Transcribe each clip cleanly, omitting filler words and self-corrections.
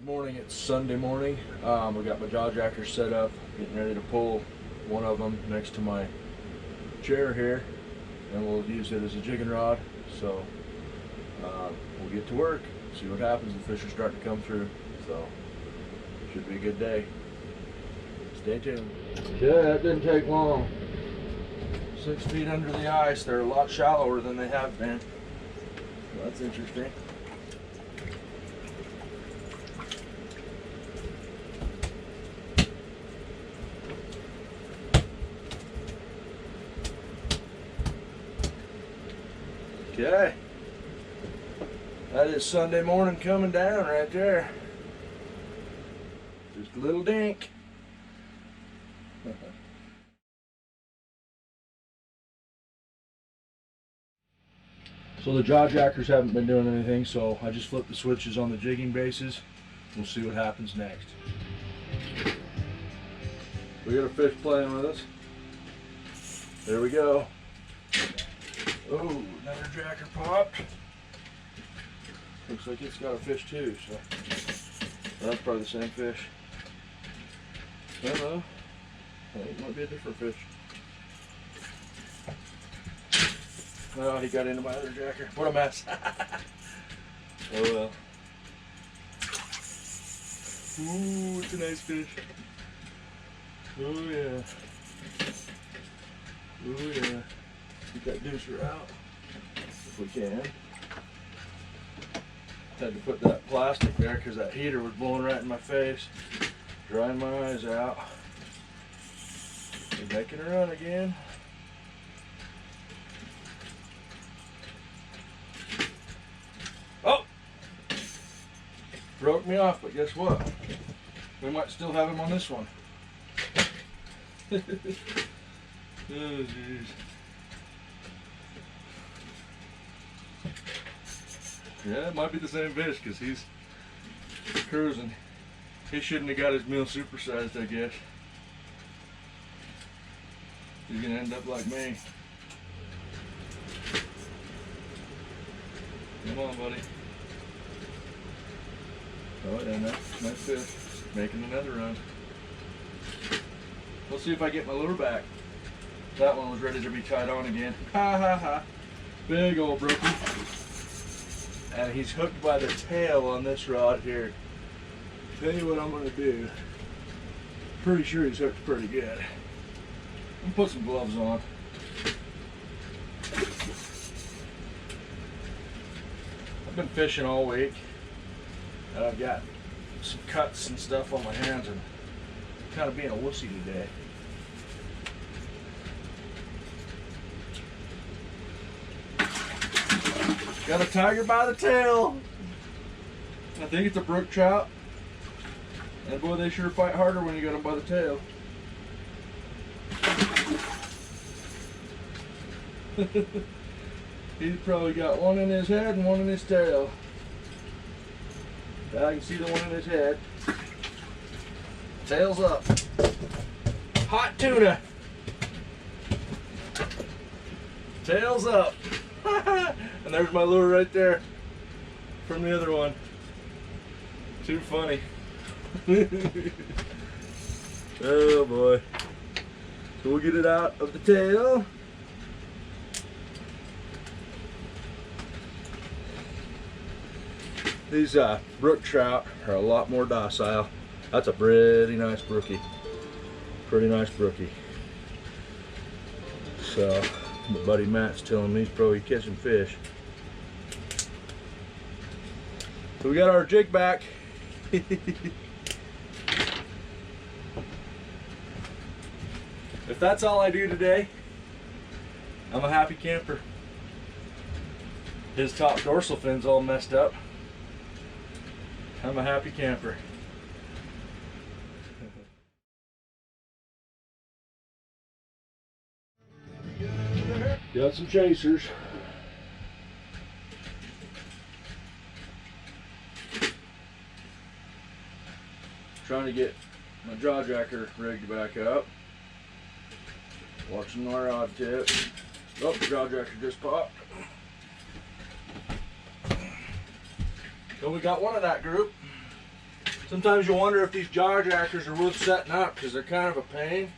Morning, it's Sunday morning. We got my jaw jackers set up, getting ready to pull one of them next to my chair here, and we'll use it as a jigging rod. So we'll get to work, see what happens. The fish are starting to come through, so should be a good day. Stay tuned. Yeah, that didn't take long. 6 feet under the ice. They're a lot shallower than they have been. So that's interesting. Okay, that is Sunday morning coming down right there. Just a little dink. So the jaw jackers haven't been doing anything, so I just flipped the switches on the jigging bases. We'll see what happens next. We got a fish playing with us. There we go. Oh, another jacker popped. Looks like it's got a fish too, so that's probably the same fish. I don't know. I think it might be a different fish. Oh, he got into my other jacker. What a mess. Oh well. Ooh, it's a nice fish. Oh yeah. Oh yeah. Get that deucer out if we can. Had to put that plastic there because that heater was blowing right in my face, drying my eyes out. We're making a run again. Oh! Broke me off, but guess what? We might still have him on this one. Oh jeez. Yeah, it might be the same fish because he's cruising. He shouldn't have got his meal supersized, I guess. He's gonna end up like me. Come on, buddy. Oh yeah, nice fish. Making another run. We'll see if I get my lure back. That one was ready to be tied on again. Ha ha ha. Big old brookie. And he's hooked by the tail on this rod here. Tell you what I'm going to do. Pretty sure he's hooked pretty good. I'm gonna put some gloves on. I've been fishing all week, and I've got some cuts and stuff on my hands, and I'm kind of being a wussy today. Got a tiger by the tail. I think it's a brook trout. And boy, they sure fight harder when you got them by the tail. He's probably got one in his head and one in his tail. I can see the one in his head. Tail's up. Hot tuna. Tail's up. And there's my lure right there from the other one. Too funny. Oh boy. So we'll get it out of the tail. These brook trout are a lot more docile. That's a pretty nice brookie. Pretty nice brookie. So my buddy Matt's telling me he's probably catching fish. So we got our jig back. If that's all I do today, I'm a happy camper. His top dorsal fin's all messed up. I'm a happy camper. Got some chasers. Trying to get my jaw jacker rigged back up. Watching my rod tip. Oh, jaw jacker just popped. So we got one of that group. Sometimes you wonder if these jaw jackers are worth setting up because they're kind of a pain,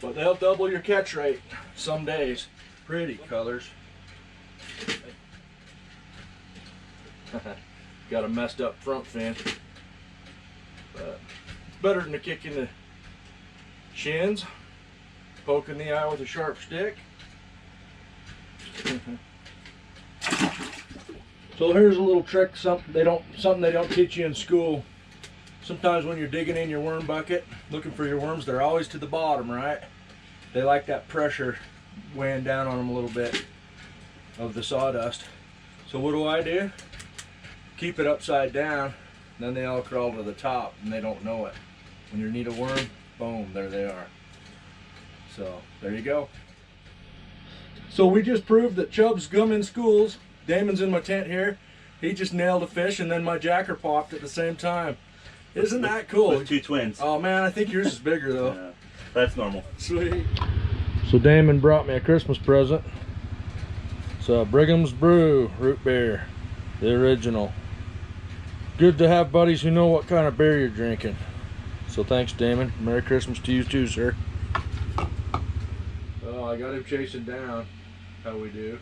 but they'll double your catch rate some days. Pretty colors. Got a messed up front fin, but it's better than a kick in the shins, poking the eye with a sharp stick. So here's a little trick, something they don't teach you in school. Sometimes when you're digging in your worm bucket, looking for your worms, they're always to the bottom, right? They like that pressure weighing down on them a little bit of the sawdust. So what do? Keep it upside down, then they all crawl to the top and they don't know it. When you need a worm, boom, there they are. So there you go. So we just proved that chubs gum in schools. Damon's in my tent here. He just nailed a fish and then my jacker popped at the same time. Isn't that cool? With two twins. Oh man, I think yours is bigger though. Yeah, that's normal. Sweet. So Damon brought me a Christmas present. It's a Brigham's Brew root beer, the original. Good to have buddies who know what kind of beer you're drinking. So thanks, Damon. Merry Christmas to you too, sir. Oh, I got him chasing down. How we do.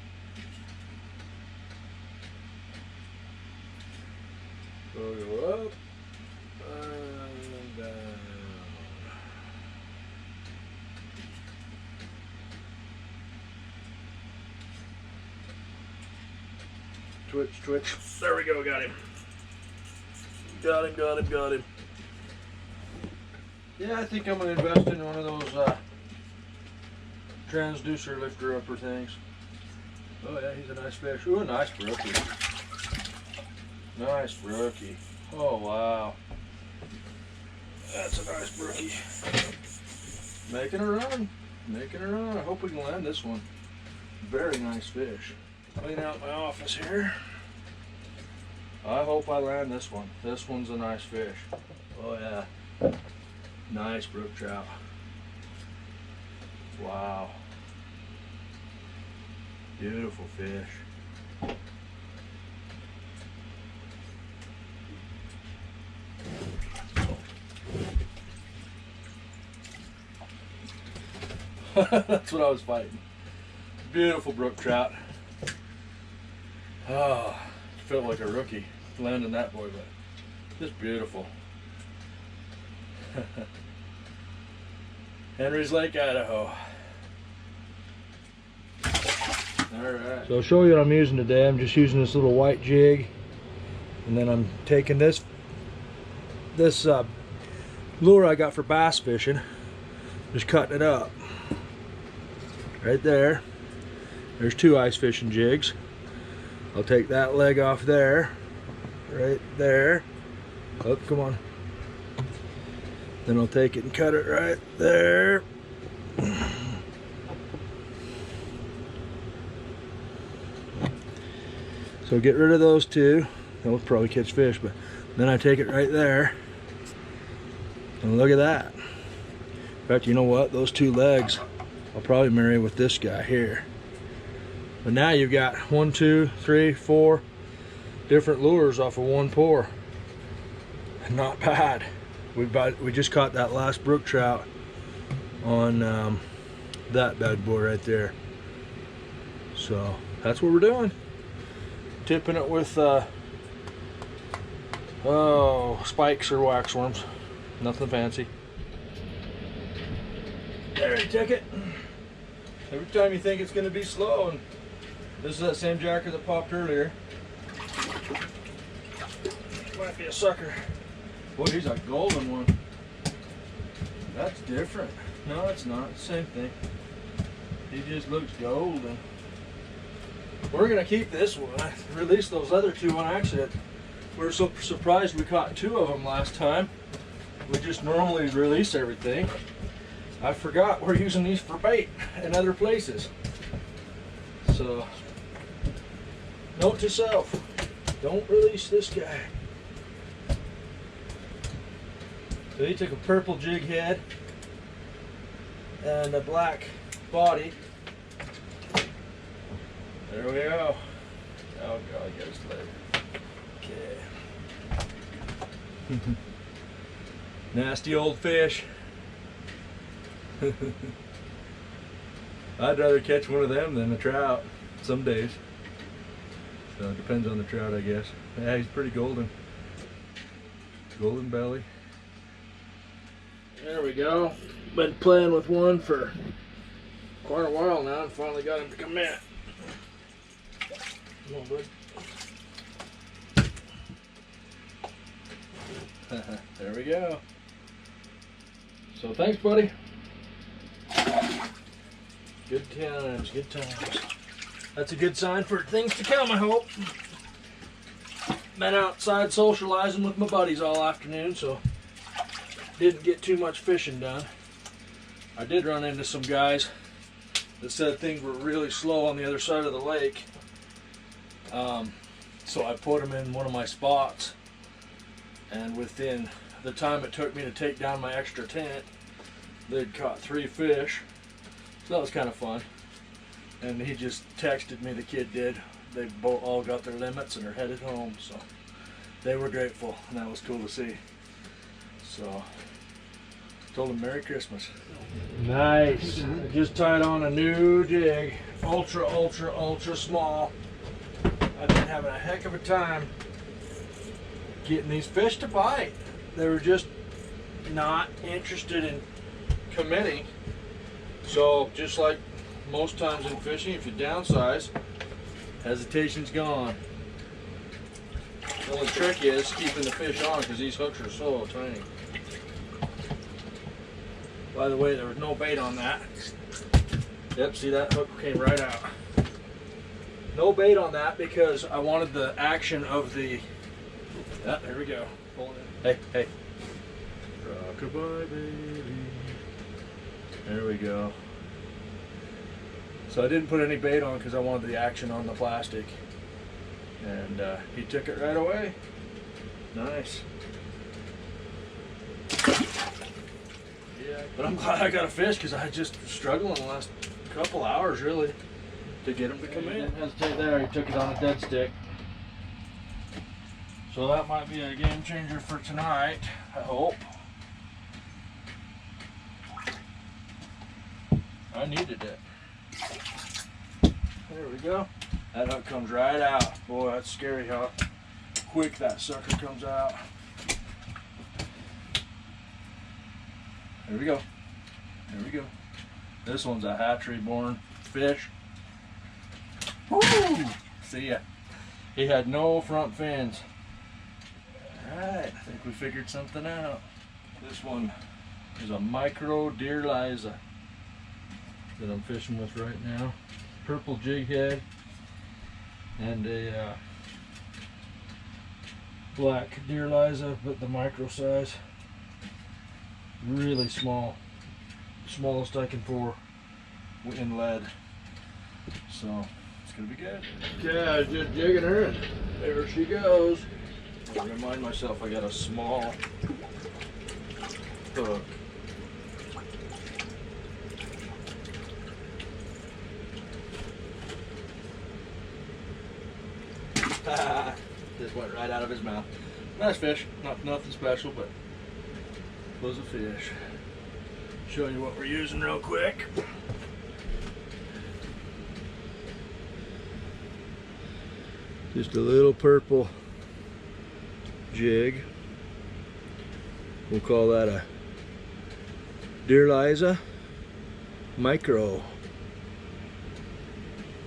So go up and down. Twitch, twitch. There we go, got him. Got him. Yeah, I think I'm gonna invest in one of those transducer lifter upper things. Oh yeah, he's a nice fish. Ooh, a nice brookie. Nice brookie. Oh wow. That's a nice brookie. Making a run. Making a run. I hope we can land this one. Very nice fish. Clean out my office here. I hope I land this one. This one's a nice fish. Oh yeah. Nice brook trout. Wow. Beautiful fish. That's what I was fighting. Beautiful brook trout. Oh, felt like a rookie landing that boy, but just beautiful. Henry's Lake, Idaho. Alright. So I'll show you what I'm using today. I'm just using this little white jig, and then I'm taking this lure I got for bass fishing, just cutting it up. Right there. There's two ice fishing jigs. I'll take that leg off there, right there. Oh, come on. Then I'll take it and cut it right there. So get rid of those two. They'll probably catch fish, but then I take it right there. And look at that. In fact, you know what? Those two legs I'll probably marry with this guy here. But now you've got 1, 2, 3, 4 different lures off of one pour. Not bad. We just caught that last brook trout on that bad boy right there. So that's what we're doing. Tipping it with spikes or wax worms. Nothing fancy. There, you take it. Every time you think it's going to be slow, and this is that same jacker that popped earlier. Might be a sucker. Boy, he's a golden one. That's different. No, it's not. It's the same thing. He just looks golden. We're going to keep this one. I released those other two on accident. We were so surprised we caught 2 of them last time. We just normally release everything. I forgot we're using these for bait in other places. So, note to self, don't release this guy. So he took a purple jig head and a black body. There we go. Oh God, I got his leg. Okay. Nasty old fish. I'd rather catch one of them than a trout some days. So it depends on the trout, I guess. Yeah, he's pretty golden. Golden belly. There we go. Been playing with one for quite a while now and finally got him to commit. Come on, bud. There we go. So thanks, buddy. Good times, good times. That's a good sign for things to come, I hope. Been outside socializing with my buddies all afternoon, so didn't get too much fishing done. I did run into some guys that said things were really slow on the other side of the lake. So I put them in one of my spots, and within the time it took me to take down my extra tent, they'd caught 3 fish. So that was kind of fun. And he just texted me, the kid did. They both all got their limits and are headed home, so they were grateful, and that was cool to see. So told them Merry Christmas. Nice. I just tied on a new jig, ultra small. I've been having a heck of a time getting these fish to bite. They were just not interested in committing. So just like most times in fishing, if you downsize, hesitation's gone. The only trick is keeping the fish on because these hooks are so tiny. By the way, there was no bait on that. Yep, see that hook came right out. No bait on that because I wanted the action of the... Ah, there we go. Hey, hey. Rockabye, baby. There we go. So I didn't put any bait on because I wanted the action on the plastic. And he took it right away. Nice. Yeah, but I'm glad I got a fish because I just struggled in the last couple hours really to get him to come in. Didn't hesitate there, he took it on a dead stick. So that might be a game changer for tonight, I hope. I needed it. There we go. That hook comes right out. Boy, that's scary how quick that sucker comes out. There we go. There we go. This one's a hatchery-born fish. Woo! See ya. He had no front fins. Alright, I think we figured something out. This one is a micro deer liza that I'm fishing with right now. Purple jig head and a black deer liza, but the micro size. Really small. Smallest I can pour in lead. So it's gonna be good. Yeah, I was just jigging her and there she goes. I remind myself I got a small hook. Just went right out of his mouth. Nice fish. Nothing special, but it was a fish. Show you what we're using real quick. Just a little purple jig. We'll call that a deer liza micro.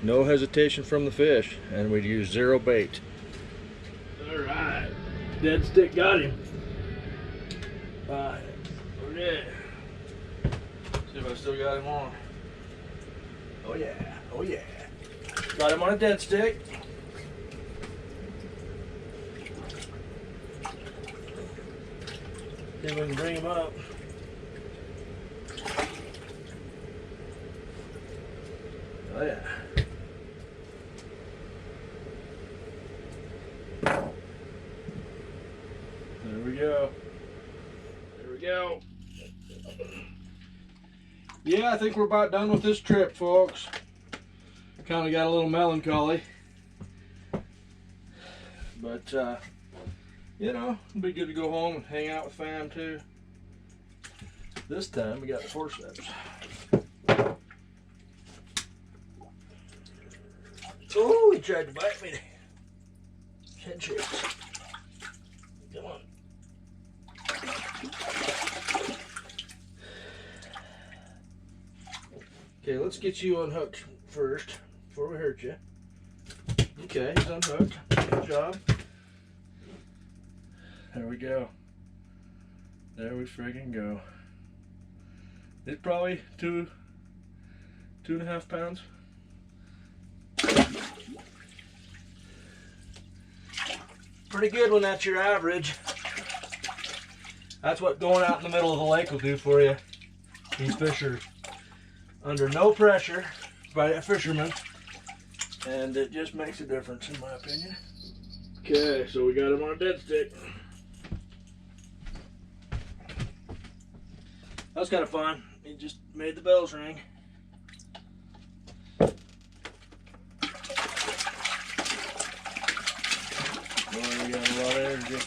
No hesitation from the fish, and we'd use 0 bait. All right, dead stick got him. Okay. See if I still got him on. Oh yeah, oh yeah. Got him on a dead stick. See if we can bring him up. Oh yeah. There we go. There we go. Yeah, I think we're about done with this trip, folks. Kind of got a little melancholy. But, you know, it'd be good to go home and hang out with fam, too. This time we got forceps. Oh, he tried to bite me. Head shakes. Come on. Okay, let's get you unhooked first before we hurt you. Okay, he's unhooked. Good job. There we go. There we friggin' go. It's probably 2.5 pounds. Pretty good when that's your average. That's what going out in the middle of the lake will do for you. These fish are under no pressure by a fisherman, and it just makes a difference in my opinion. Okay, so we got him on a dead stick. That was kind of fun. He just made the bells ring. Oh, you got a lot of energy.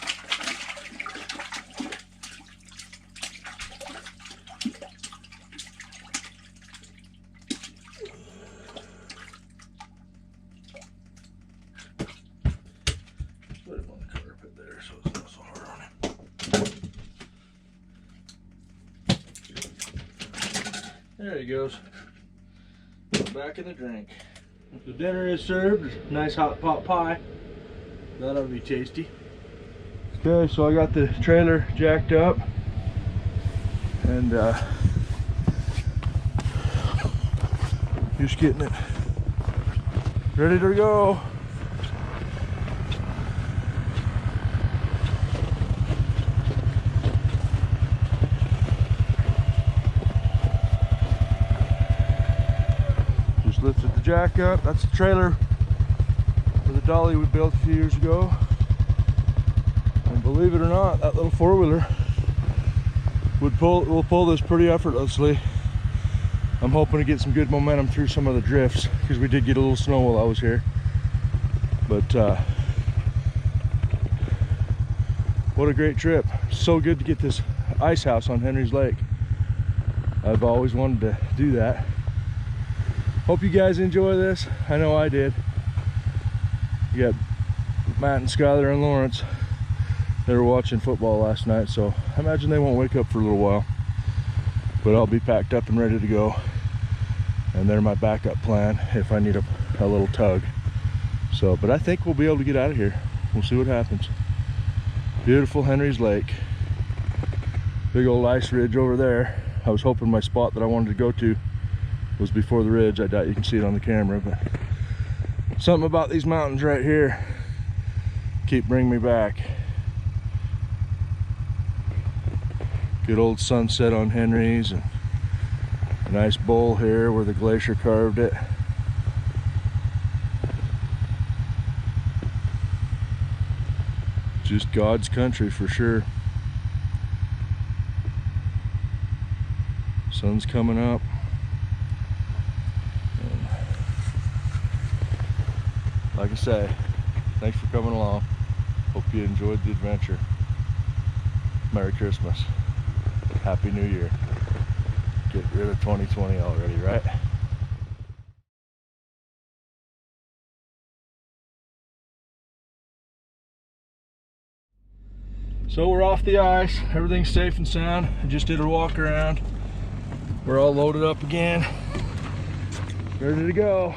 Put him on the carpet there so it's not so hard on him. There he goes. Back in the drink. The dinner is served. Nice hot pot pie. That'll be tasty. Okay, so I got the trailer jacked up and just getting it ready to go. Just lifted the jack up. That's the trailer for the dolly we built a few years ago. And believe it or not, that little four-wheeler will pull this pretty effortlessly. I'm hoping to get some good momentum through some of the drifts because we did get a little snow while I was here. But what a great trip. So good to get this ice house on Henry's Lake. I've always wanted to do that. Hope you guys enjoy this. I know I did. You got Matt and Skylar and Lawrence. They were watching football last night, so I imagine they won't wake up for a little while. But I'll be packed up and ready to go. And they're my backup plan if I need a little tug. So, but I think we'll be able to get out of here. We'll see what happens. Beautiful Henry's Lake. Big old ice ridge over there. I was hoping my spot that I wanted to go to was before the ridge. I doubt you can see it on the camera, but something about these mountains right here keep bringing me back. Good old sunset on Henry's and a nice bowl here where the glacier carved it. Just God's country for sure. Sun's coming up. And like I say, thanks for coming along. Hope you enjoyed the adventure. Merry Christmas. Happy New Year. Get rid of 2020 already, right? So we're off the ice. Everything's safe and sound. I just did a walk around. We're all loaded up again. Ready to go.